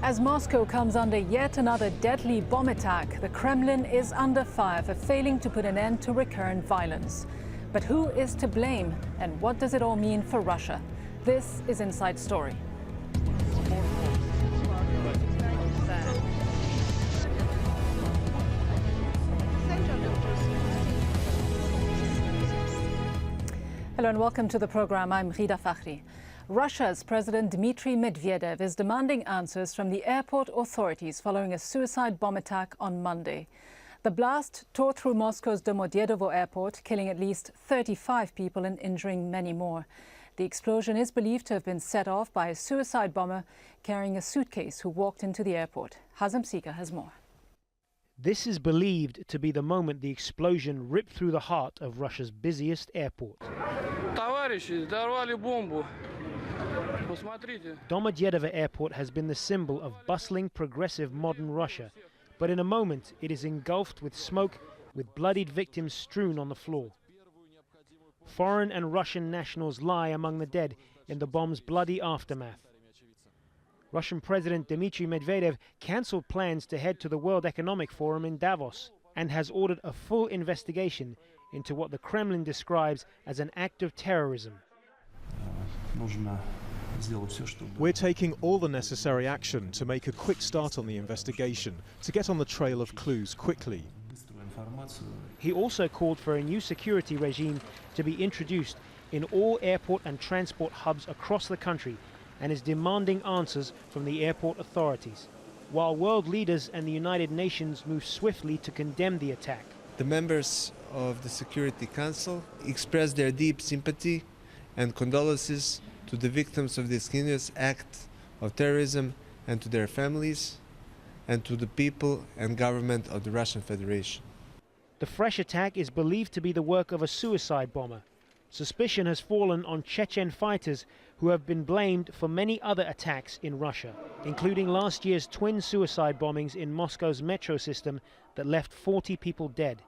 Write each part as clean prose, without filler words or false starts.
As Moscow comes under yet another deadly bomb attack, the Kremlin is under fire for failing to put an end to recurrent violence. But who is to blame, and what does it all mean for Russia? This is Inside Story. Hello and welcome to the program. I'm Rida Fakhri. Russia's President Dmitri Medvedev is demanding answers from the airport authorities following a suicide bomb attack on Monday. The blast tore through Moscow's Domodedovo airport, killing at least 35 people and injuring many more. The explosion is believed to have been set off by a suicide bomber carrying a suitcase who walked into the airport. Hazem Sika has more. This is believed to be the moment the explosion ripped through the heart of Russia's busiest airport. Domodedovo Airport has been the symbol of bustling, progressive modern Russia, but in a moment it is engulfed with smoke, with bloodied victims strewn on the floor. Foreign and Russian nationals lie among the dead in the bomb's bloody aftermath. Russian President Dmitri Medvedev cancelled plans to head to the World Economic Forum in Davos and has ordered a full investigation into what the Kremlin describes as an act of terrorism. We're taking all the necessary action to make a quick start on the investigation, to get on the trail of clues quickly. He also called for a new security regime to be introduced in all airport and transport hubs across the country and is demanding answers from the airport authorities, while world leaders and the United Nations move swiftly to condemn the attack. The members of the Security Council expressed their deep sympathy and condolences to the victims of this heinous act of terrorism and to their families and to the people and government of the Russian Federation. The fresh attack is believed to be the work of a suicide bomber. Suspicion has fallen on Chechen fighters who have been blamed for many other attacks in Russia, including last year's twin suicide bombings in Moscow's metro system that left 40 people dead.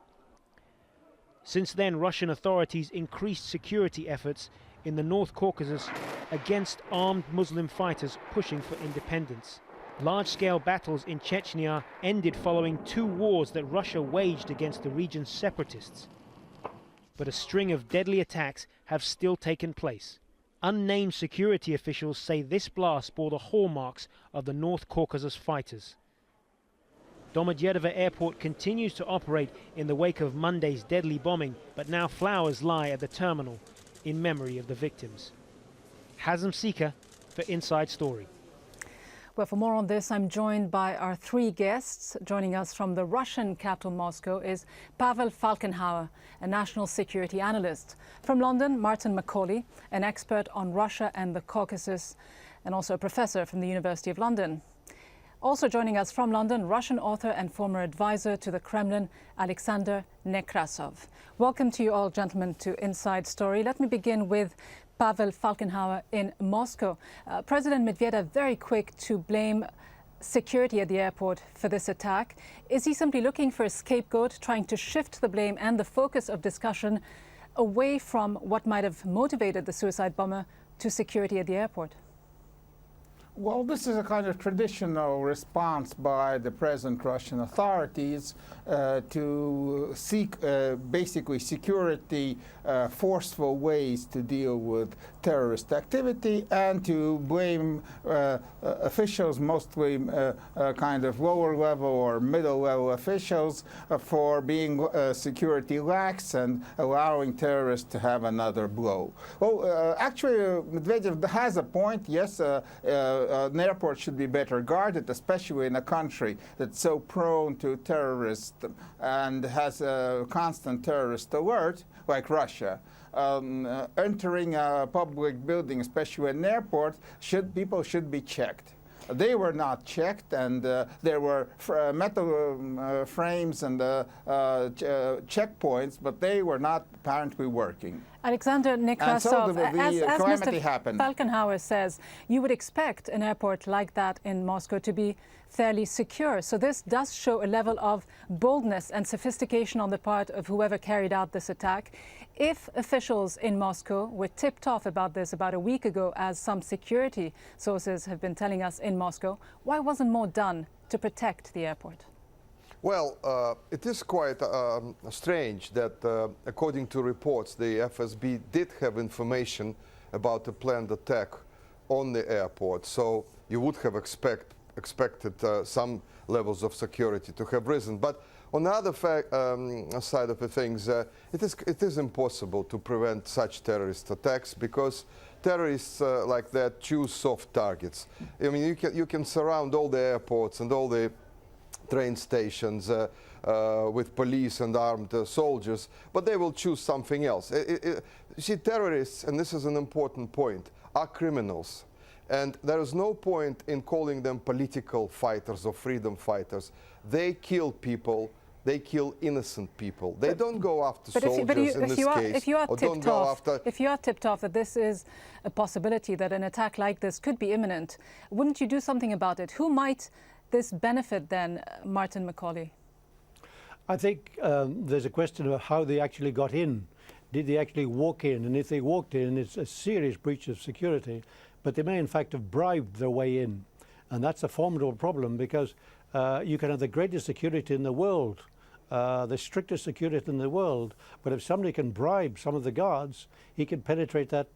Since then, Russian authorities increased security efforts in the North Caucasus against armed Muslim fighters pushing for independence. Large-scale battles in Chechnya ended following 2 wars that Russia waged against the region's separatists. But a string of deadly attacks have still taken place. Unnamed security officials say this blast bore the hallmarks of the North Caucasus fighters. Domodedovo Airport continues to operate in the wake of Monday's deadly bombing, but now flowers lie at the terminal in memory of the victims. Hazem Sika for Inside Story. Well, for more on this, I'm joined by our 3 guests. Joining us from the Russian capital, Moscow, is Pavel Falkenhauer, a national security analyst. From London, Martin Macaulay, an expert on Russia and the Caucasus, and also a professor from the University of London. Also joining us from London, Russian author and former advisor to the Kremlin, Alexander Nekrasov. Welcome to you all, gentlemen, to Inside Story. Let me begin with Pavel Falkenhauer in Moscow. President Medvedev very quick to blame security at the airport for this attack. Is he simply looking for a scapegoat, trying to shift the blame and the focus of discussion away from what might have motivated the suicide bomber to security at the airport? Well, this is a kind of traditional response by the present Russian authorities to seek basically security, forceful ways to deal with terrorist activity and to blame officials, mostly kind of lower level or middle level officials, for being security lax and allowing terrorists to have another blow. Well, actually, Medvedev has a point. Yes, an airport should be better guarded, especially in a country that's so prone to terrorists and has a constant terrorist alert, like Russia. Entering a public building, especially an airport, people should be checked. They were not checked, and there were metal frames and checkpoints, but they were not apparently working. Alexander Nekrasov, as calamity Mr. happened. Falkenhauer says, you would expect an airport like that in Moscow to be fairly secure. So this does show a level of boldness and sophistication on the part of whoever carried out this attack. If officials in Moscow were tipped off about this about a week ago, as some security sources have been telling us in Moscow, why wasn't more done to protect the airport? Well, it is quite strange that, according to reports, the FSB did have information about a planned attack on the airport. So you would have expected some levels of security to have risen. But on the other side of the things, it is impossible to prevent such terrorist attacks because terrorists like that choose soft targets. I mean, you can surround all the airports and all the train stations with police and armed soldiers, but they will choose something else. You see, terrorists, and this is an important point, are criminals. And there is no point in calling them political fighters or freedom fighters. They kill people. They kill innocent people. They don't go after soldiers in this case. If you are tipped off that this is a possibility, that an attack like this could be imminent, wouldn't you do something about it? Who might this benefit then, Martin Macaulay? I think there's a question of how they actually got in. Did they actually walk in? And if they walked in, it's a serious breach of security. But they may in fact have bribed their way in. And that's a formidable problem because you can have the greatest security in the world, the strictest security in the world, but if somebody can bribe some of the guards, he can penetrate that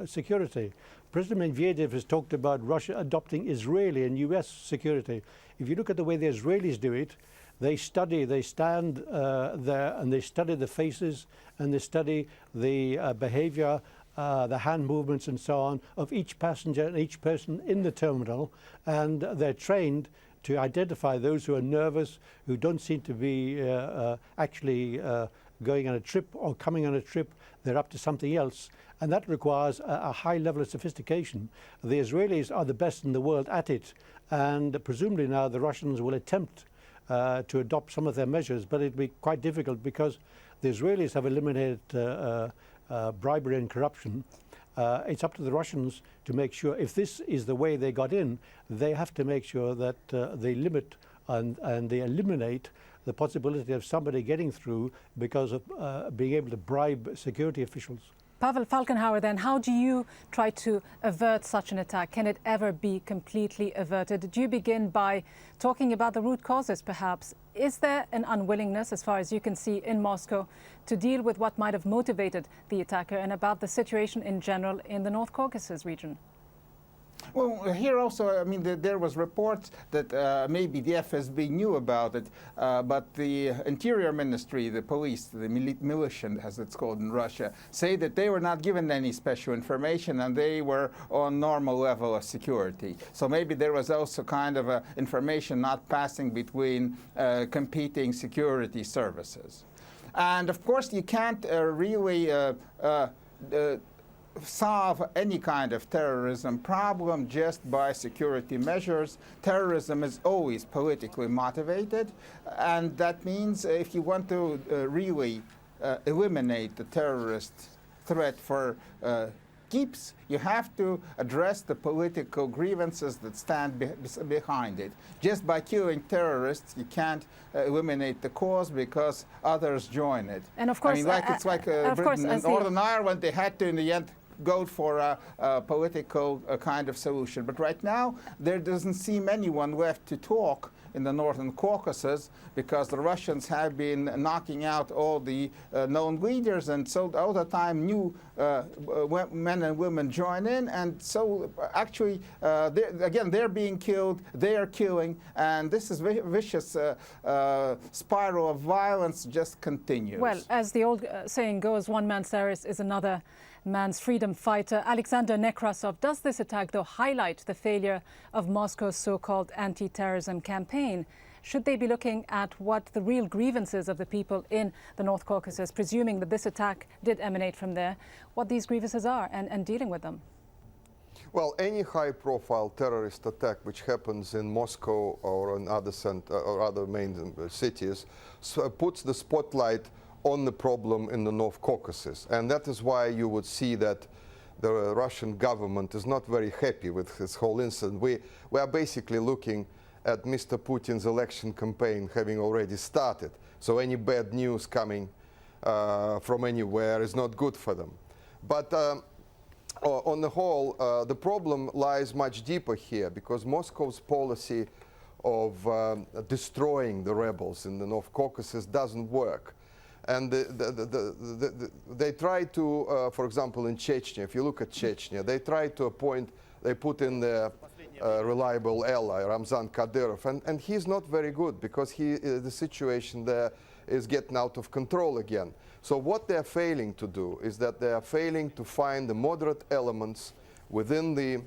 security. President Medvedev has talked about Russia adopting Israeli and US security. If you look at the way the Israelis do it, they stand there and they study the faces and they study the behavior, the hand movements and so on of each passenger and each person in the terminal, and they're trained to identify those who are nervous, who don't seem to be actually going on a trip or coming on a trip. They're up to something else, and that requires a high level of sophistication. The Israelis are the best in the world at it, and presumably now the Russians will attempt to adopt some of their measures, but it'll be quite difficult because the Israelis have eliminated bribery and corruption. It's up to the Russians to make sure, if this is the way they got in, they have to make sure that they limit and they eliminate the possibility of somebody getting through because of being able to bribe security officials. Pavel Falkenhauer, then, how do you try to avert such an attack? Can it ever be completely averted? Do you begin by talking about the root causes, perhaps? Is there an unwillingness, as far as you can see, in Moscow to deal with what might have motivated the attacker and about the situation in general in the North Caucasus region? Well, here also, I mean, there was reports that maybe the FSB knew about it, but the Interior Ministry, the police, the militia, as it's called in Russia, say that they were not given any special information and they were on normal level of security. So maybe there was also kind of information not passing between competing security services. And of course, you can't really solve any kind of terrorism problem just by security measures. Terrorism is always politically motivated, and that means if you want to really eliminate the terrorist threat for keeps, you have to address the political grievances that stand behind it. Just by killing terrorists, you can't eliminate the cause because others join it. And of course, I mean, it's like Britain and Northern Ireland, they had to, in the end, go for a political kind of solution. But right now, there doesn't seem anyone left to talk in the Northern Caucasus because the Russians have been knocking out all the known leaders, and so all the time new men and women join in, and so actually again they're being killed, they are killing, and this is vicious spiral of violence just continues. Well, as the old saying goes, one man's terrorist is another man's freedom fighter. Alexander Nekrasov, does this attack, though, highlight the failure of Moscow's so-called anti-terrorism campaign? Should they be looking at what the real grievances of the people in the North Caucasus, presuming that this attack did emanate from there, what these grievances are and dealing with them? Well, any high-profile terrorist attack which happens in Moscow or in other main cities puts the spotlight on the problem in the North Caucasus. And that is why you would see that the Russian government is not very happy with this whole incident. We are basically looking at Mr. Putin's election campaign having already started. So any bad news coming from anywhere is not good for them. But on the whole, the problem lies much deeper here, because Moscow's policy of destroying the rebels in the North Caucasus doesn't work. And they try to, for example, in Chechnya, if you look at Chechnya, they try to appoint, they put in their reliable ally, Ramzan Kadyrov, and he's not very good, because the situation there is getting out of control again. So what they're failing to do is that they are failing to find the moderate elements within the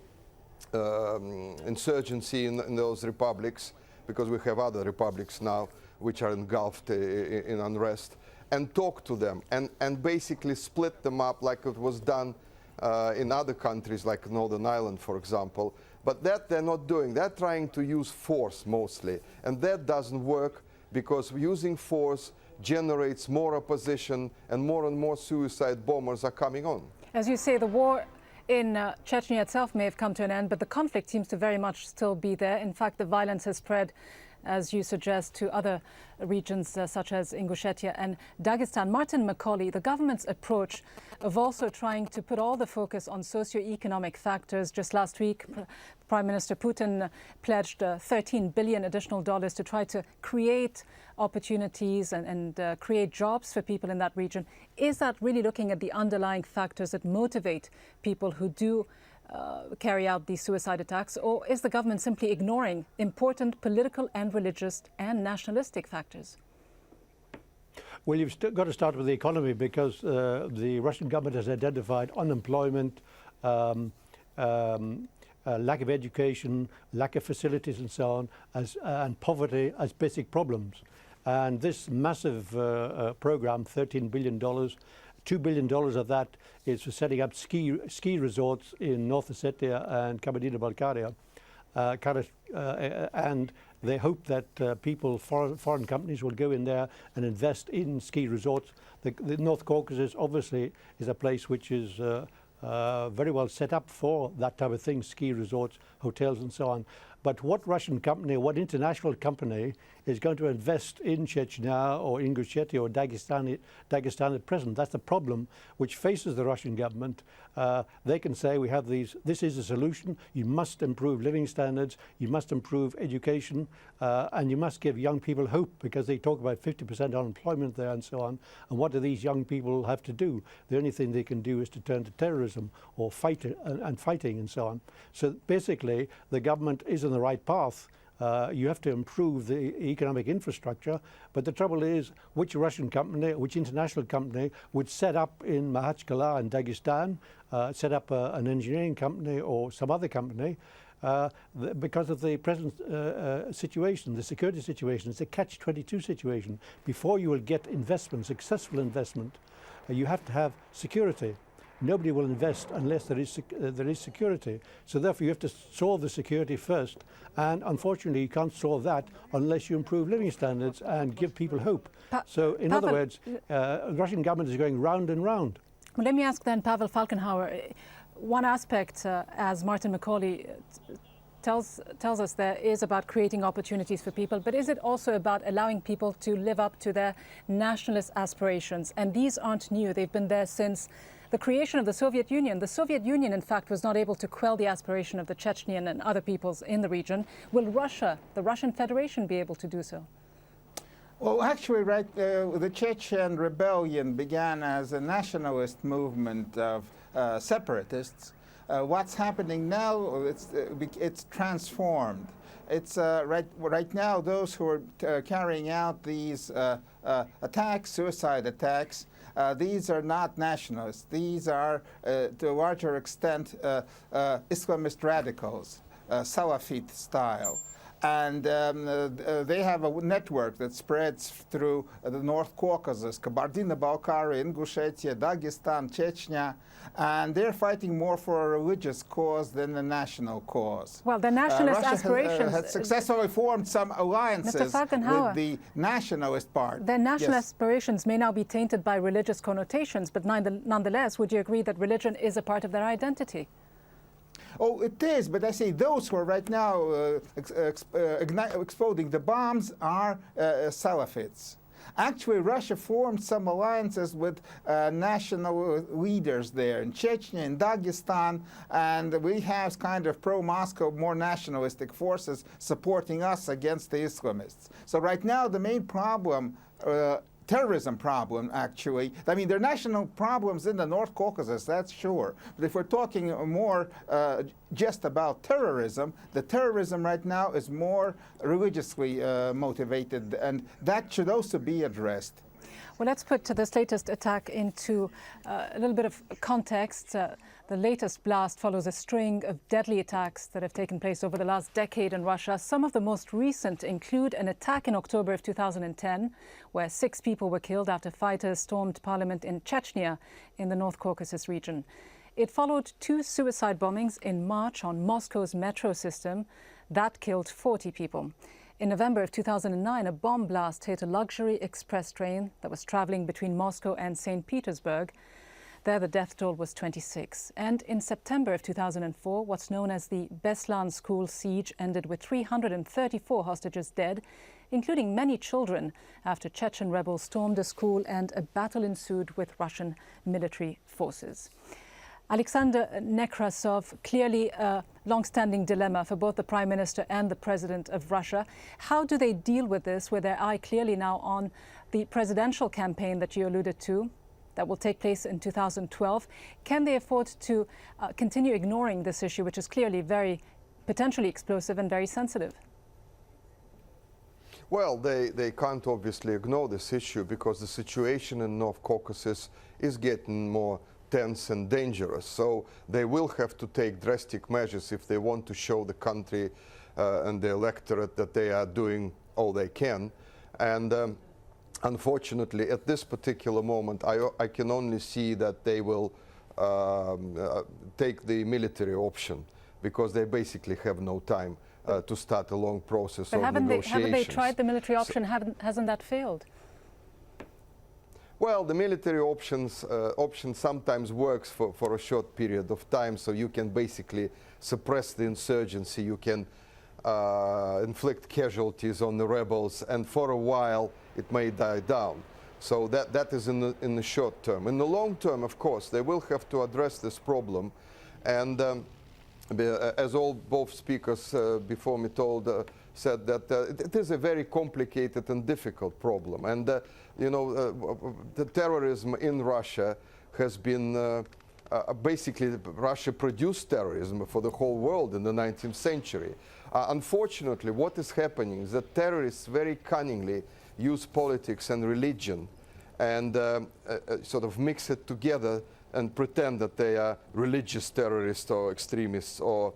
insurgency in those republics, because we have other republics now which are engulfed in unrest, and talk to them and basically split them up like it was done in other countries like Northern Ireland, for example. But that they're not doing. They're trying to use force mostly, and that doesn't work, because using force generates more opposition and more suicide bombers are coming on. As you say, the war in Chechnya itself may have come to an end, but the conflict seems to very much still be there. In fact, the violence has spread, as you suggest, to other regions such as Ingushetia and Dagestan. Martin Macaulay, the government's approach of also trying to put all the focus on socio-economic factors. Just last week, Prime Minister Putin pledged $13 billion additional to try to create opportunities and create jobs for people in that region. Is that really looking at the underlying factors that motivate people who do carry out these suicide attacks, or is the government simply ignoring important political and religious and nationalistic factors? Well, you've got to start with the economy, because the Russian government has identified unemployment, lack of education, lack of facilities and so on, and poverty as basic problems. And this massive program, $13 billion, $2 billion of that is for setting up ski resorts in North Ossetia and Kabardino-Balkaria. And they hope that people, foreign companies, will go in there and invest in ski resorts. The North Caucasus obviously is a place which is very well set up for that type of thing, ski resorts, hotels and so on. But what Russian company, what international company is going to invest in Chechnya or Ingushetia or Dagestan at present? That's the problem which faces the Russian government. They can say, we have these, this is a solution, you must improve living standards, you must improve education, and you must give young people hope, because they talk about 50% unemployment there and so on. And what do these young people have to do? The only thing they can do is to turn to terrorism or fighting and so on. So basically, the government is on the right path. You have to improve the economic infrastructure, but the trouble is, which Russian company, which international company would set up in Makhachkala and Dagestan, set up an engineering company or some other company, because of the present situation, the security situation. It's a catch-22 situation. Before you will get investment, successful investment, you have to have security. Nobody will invest unless there is security. So therefore you have to solve the security first, and unfortunately you can't solve that unless you improve living standards and give people hope. So in other words, the Russian government is going round and round. Well, let me ask then Pavel Falkenhauer, one aspect, as Martin Macaulay tells us, there is about creating opportunities for people, but is it also about allowing people to live up to their nationalist aspirations? And these aren't new, they've been there since the creation of the Soviet Union. The Soviet Union, in fact, was not able to quell the aspiration of the Chechenian and other peoples in the region. Will Russia, the Russian Federation, be able to do so? Well, actually, the Chechen rebellion began as a nationalist movement of separatists. What's happening now, it's transformed. It's right now, those who are carrying out these attacks, suicide attacks, these are not nationalists. These are, to a larger extent, Islamist radicals, Salafist style. and they have a network that spreads through the North Caucasus, Kabardino-Balkaria, Ingushetia, Dagestan, Chechnya, and they're fighting more for a religious cause than a national cause. Well, the nationalist Russia aspirations has successfully formed some alliances with the nationalist part. Their national Yes. aspirations may now be tainted by religious connotations, but nonetheless, would you agree that religion is a part of their identity? Oh, it is, but I say those who are right now exploding the bombs are Salafists. Actually, Russia formed some alliances with national leaders there in Chechnya, in Dagestan, and we have kind of pro-Moscow, more nationalistic forces supporting us against the Islamists. So right now, the main problem, terrorism problem, actually. I mean, there are national problems in the North Caucasus, that's sure. But if we're talking more just about terrorism, the terrorism right now is more religiously motivated, and that should also be addressed. Well, let's put this latest attack into a little bit of context. The latest blast follows a string of deadly attacks that have taken place over the last decade in Russia. Some of the most recent include an attack in October of 2010, where 6 people were killed after fighters stormed parliament in Chechnya in the North Caucasus region. It followed 2 suicide bombings in March on Moscow's metro system. That killed 40 people. In November of 2009, a bomb blast hit a luxury express train that was traveling between Moscow and St. Petersburg. There, the death toll was 26. And in September of 2004, what's known as the Beslan school siege ended with 334 hostages dead, including many children, after Chechen rebels stormed a school and a battle ensued with Russian military forces. Alexander Nekrasov, clearly a long-standing dilemma for both the Prime Minister and the President of Russia. How do they deal with this, with their eye clearly now on the presidential campaign that you alluded to, that will take place in 2012? Can they afford to continue ignoring this issue, which is clearly very potentially explosive and very sensitive? Well, they can't obviously ignore this issue because the situation in North Caucasus is getting more tense and dangerous. So they will have to take drastic measures if they want to show the country and the electorate that they are doing all they can. And unfortunately, at this particular moment, I can only see that they will take the military option because they basically have no time to start a long process of negotiations. Haven't they tried the military option? Hasn't that failed? Well, the military option sometimes works for a short period of time, so you can basically suppress the insurgency, you can inflict casualties on the rebels, and for a while it may die down. So that is in the short term. In the long term, of course, they will have to address this problem, and as both speakers before me said that it is a very complicated and difficult problem. And you know, the terrorism in Russia has been basically Russia produced terrorism for the whole world in the 19th century. Unfortunately, what is happening is that terrorists very cunningly use politics and religion and sort of mix it together and pretend that they are religious terrorists or extremists or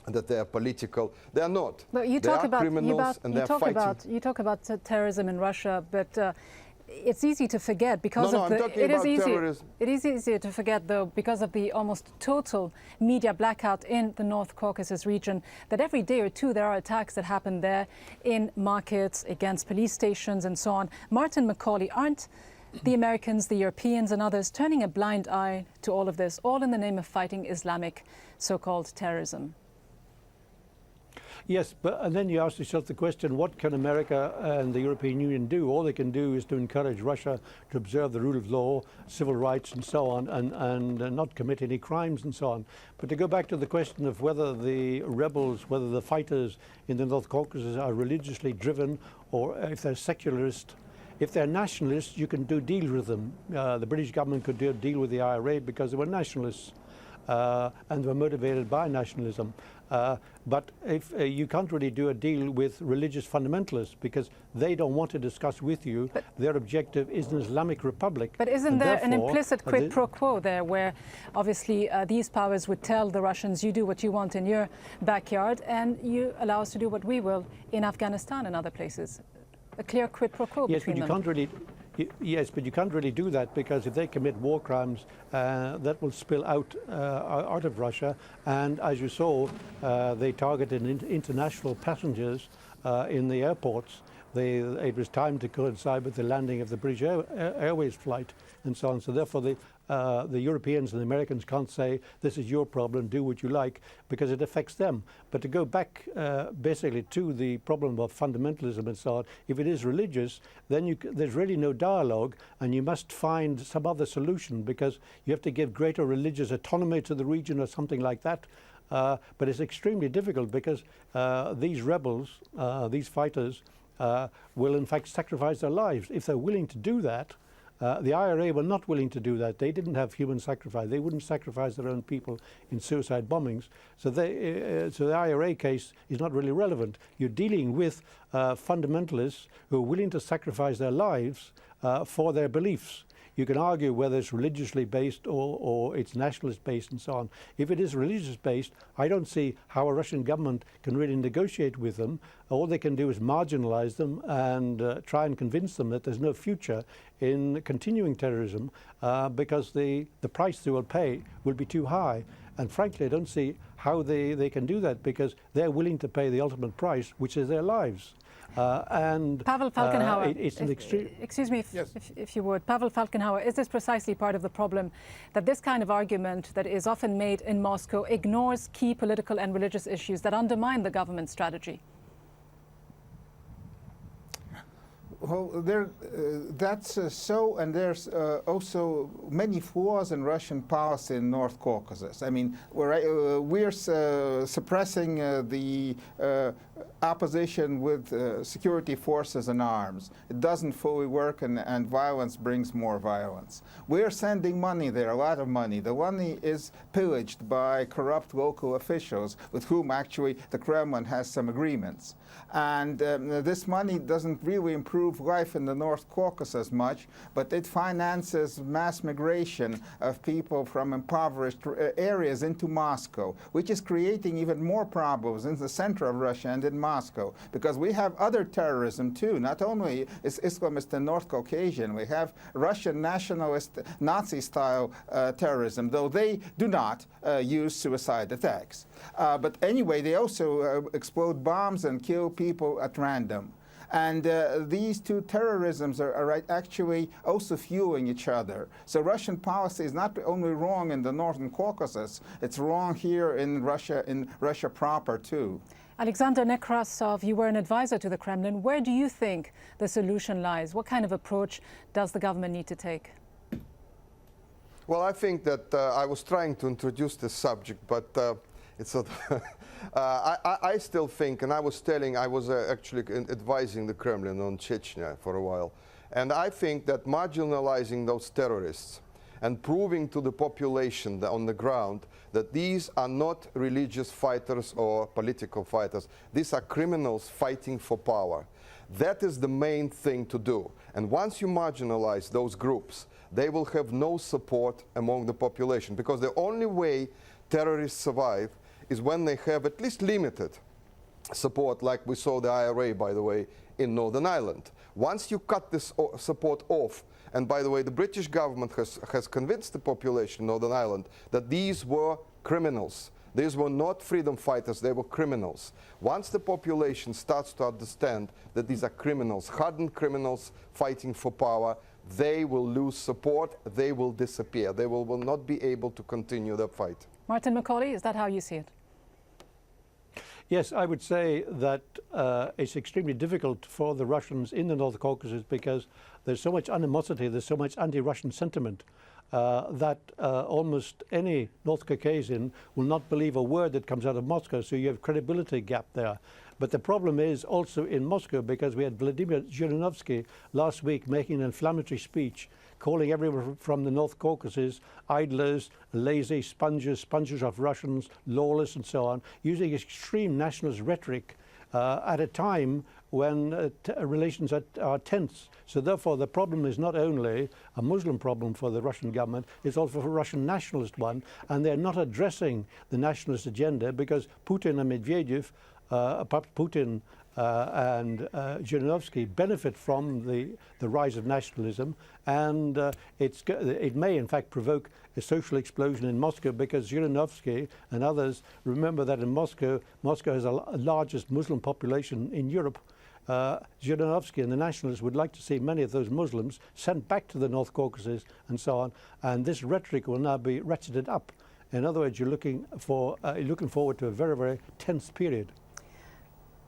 that they are political. They are not. But you they talk are about criminals and they are fighting. You talk about terrorism in Russia, but it's easy to forget because of the. It is easier to forget, though, because of the almost total media blackout in the North Caucasus region, that every day or two there are attacks that happen there in markets, against police stations, and so on. Martin Macaulay, aren't the Americans, the Europeans, and others turning a blind eye to all of this, all in the name of fighting Islamic so-called terrorism? Yes, and then you ask yourself the question, what can America and the European Union do? All they can do is to encourage Russia to observe the rule of law, civil rights and so on, and not commit any crimes and so on. But to go back to the question of whether the rebels, whether the fighters in the North Caucasus are religiously driven or if they're secularist. If they're nationalists, you can do deals with them. The British government could do a deal with the IRA because they were nationalists. and were motivated by nationalism. But if you can't really do a deal with religious fundamentalists because they don't want to discuss with you. Their objective is an Islamic republic. But isn't there an implicit quid pro quo there where obviously these powers would tell the Russians, you do what you want in your backyard and you allow us to do what we will in Afghanistan and other places? A clear quid pro quo between them. Yes, but you can't really do that because if they commit war crimes, that will spill out of Russia. And as you saw, they targeted international passengers in the airports. It was timed to coincide with the landing of the British Airways flight and so on. So therefore, the Europeans and the Americans can't say, this is your problem, do what you like, because it affects them. But to go back basically to the problem of fundamentalism and so on, if it is religious, then there's really no dialogue, and you must find some other solution because you have to give greater religious autonomy to the region or something like that. But it's extremely difficult because these rebels, these fighters, will in fact sacrifice their lives. If they're willing to do that, the IRA were not willing to do that. They didn't have human sacrifice. They wouldn't sacrifice their own people in suicide bombings. So the IRA case is not really relevant. You're dealing with fundamentalists who are willing to sacrifice their lives for their beliefs. You can argue whether it's religiously based or it's nationalist based and so on. If it is religious based, I don't see how a Russian government can really negotiate with them. All they can do is marginalize them and try and convince them that there's no future in continuing terrorism because the price they will pay will be too high. And frankly, I don't see how they can do that because they're willing to pay the ultimate price, which is their lives. And Pavel Falkenhauer, it's an extreme. Excuse me, if you would. Pavel Falkenhauer, is this precisely part of the problem that this kind of argument that is often made in Moscow ignores key political and religious issues that undermine the government strategy? Well, that's so, and there's also many flaws in Russian policy in North Caucasus. I mean, we're suppressing the opposition with security forces and arms. It doesn't fully work, and violence brings more violence. We're sending money there, a lot of money. The money is pillaged by corrupt local officials with whom actually the Kremlin has some agreements. And this money doesn't really improve life in the North Caucasus much, but it finances mass migration of people from impoverished areas into Moscow, which is creating even more problems in the center of Russia and in Moscow, because we have other terrorism too. Not only is Islamist and North Caucasian, we have Russian nationalist Nazi-style terrorism, though they do not use suicide attacks. But anyway, they also explode bombs and kill people at random. And these two terrorisms are actually also fueling each other. So Russian policy is not only wrong in the Northern Caucasus, it's wrong here in Russia proper too. Alexander Nekrasov, you were an advisor to the Kremlin. Where do you think the solution lies? What kind of approach does the government need to take? Well, I think that I was trying to introduce this subject, but it's sort of I still think, and I was actually advising the Kremlin on Chechnya for a while, and I think that marginalizing those terrorists and proving to the population on the ground that these are not religious fighters or political fighters, these are criminals fighting for power. That is the main thing to do. And once you marginalize those groups, they will have no support among the population, because the only way terrorists survive is when they have at least limited support, like we saw the IRA, by the way, in Northern Ireland. Once you cut this support off, and by the way, the British government has convinced the population in Northern Ireland that these were criminals. These were not freedom fighters, they were criminals. Once the population starts to understand that these are criminals, hardened criminals fighting for power, they will lose support, they will disappear. They will not be able to continue the fight. Martin Macaulay, is that how you see it? Yes, I would say that it's extremely difficult for the Russians in the North Caucasus because there's so much animosity, there's so much anti-Russian sentiment that almost any North Caucasian will not believe a word that comes out of Moscow, so you have a credibility gap there. But the problem is also in Moscow, because we had Vladimir Zhirinovsky last week making an inflammatory speech calling everyone from the North Caucasus idlers, lazy, sponges of Russians, lawless and so on, using extreme nationalist rhetoric at a time when relations are tense. So therefore the problem is not only a Muslim problem for the Russian government, it's also a Russian nationalist one, and they're not addressing the nationalist agenda because Putin and Medvedev, Putin and Zhirinovsky benefit from the rise of nationalism, and it may in fact provoke a social explosion in Moscow, because Zhirinovsky and others remember that in Moscow has the largest Muslim population in Europe. Zhirinovsky and the nationalists would like to see many of those Muslims sent back to the North Caucasus and so on, and this rhetoric will now be ratcheted up. In other words, you're looking forward to a very, very tense period.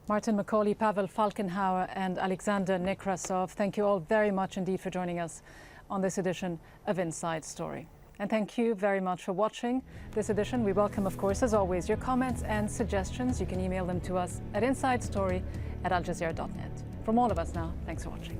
Martin Macaulay, Pavel Falkenhauer and Alexander Nekrasov, thank you all very much indeed for joining us on this edition of Inside Story. And thank you very much for watching this edition. We welcome, of course, as always, your comments and suggestions. You can email them to us at insidestory@aljazeera.net. From all of us now, thanks for watching.